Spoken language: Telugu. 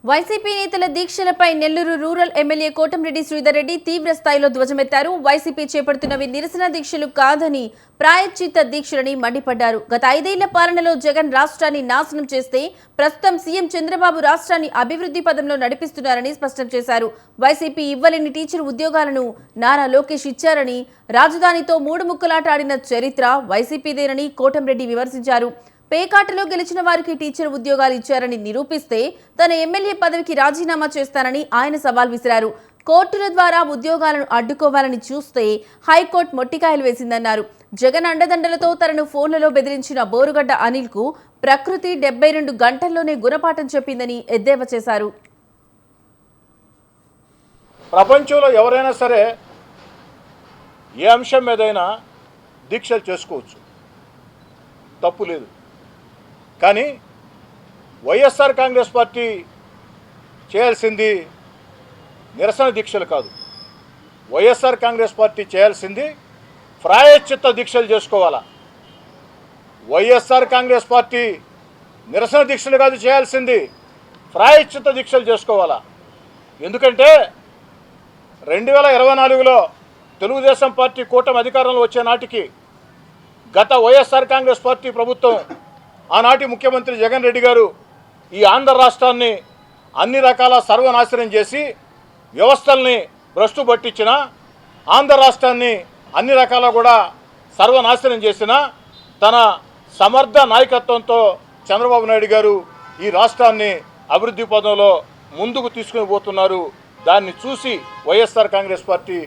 వైసీపీ నేతల దీక్షలపై నెల్లూరు రూరల్ ఎమ్మెల్యే కోటంరెడ్డి శ్రీధర్ రెడ్డి తీవ్ర స్థాయిలో ధ్వజమెత్తారు. వైసీపీ చేపడుతున్నవి నిరసన దీక్షలు కాదని ప్రాయశ్చిత్త దీక్షలని మండిపడ్డారు. గత 5 ఏళ్ల పాలనలో జగన్ రాష్ట్రాన్ని నాశనం చేస్తే ప్రస్తుతం సీఎం చంద్రబాబు రాష్ట్రాన్ని అభివృద్ధి పదంలో నడిపిస్తున్నారని స్పష్టం చేశారు. వైసీపీ ఇవ్వలేని టీచర్ ఉద్యోగాలను నారా లోకేష్ ఇచ్చారని, రాజధానితో 3 ముక్కలాట ఆడిన చరిత్ర వైసీపీదేనని కోటంరెడ్డి విమర్శించారు. పేకాటలో గెలిచిన వారికి టీచర్ ఉద్యోగాలు ఇచ్చారని నిరూపిస్తే తన ఎమ్మెల్యే పదవికి రాజీనామా చేస్తానని ఆయన సవాల్ విసిరారు. కోర్టుల ద్వారా ఉద్యోగాలను అడ్డుకోవాలని చూస్తే హైకోర్టు మొట్టికాయలు వేసిందన్నారు. జగన్ అండదండలతో తనను ఫోన్లలో బెదిరించిన బోరుగడ్డ అనిల్ కు ప్రకృతి 72 గంటల్లోనే గుణపాఠం చెప్పిందని ఎద్దేవా చేశారు. ప్రపంచంలో ఎవరైనా సరే ఏ అంశం మీదైనా దీక్షలు చేసుకోవచ్చు, తప్పు లేదు. కానీ వైఎస్ఆర్ కాంగ్రెస్ పార్టీ చేయాల్సింది నిరసన దీక్షలు కాదు. వైఎస్ఆర్ కాంగ్రెస్ పార్టీ చేయాల్సింది ప్రాయశ్చిత్త దీక్షలు చేసుకోవాలా. వైఎస్ఆర్ కాంగ్రెస్ పార్టీ నిరసన దీక్షలు కాదు చేయాల్సింది, ప్రాయశ్చిత్త దీక్షలు చేసుకోవాలా. ఎందుకంటే 2024లో తెలుగుదేశం పార్టీ కూటమి అధికారంలో వచ్చే నాటికి గత వైఎస్ఆర్ కాంగ్రెస్ పార్టీ ప్రభుత్వం, ఆనాటి ముఖ్యమంత్రి జగన్ రెడ్డి గారు ఈ ఆంధ్ర రాష్ట్రాన్ని అన్ని రకాల సర్వనాశనం చేసి వ్యవస్థల్ని భ్రష్టు పట్టించిన, ఆంధ్ర రాష్ట్రాన్ని అన్ని రకాల కూడా సర్వనాశనం చేసిన తన సమర్థ నాయకత్వంతో చంద్రబాబు నాయుడు గారు ఈ రాష్ట్రాన్ని అభివృద్ధి పదంలో ముందుకు తీసుకుని పోతున్నారు. దాన్ని చూసి వైఎస్ఆర్ కాంగ్రెస్ పార్టీ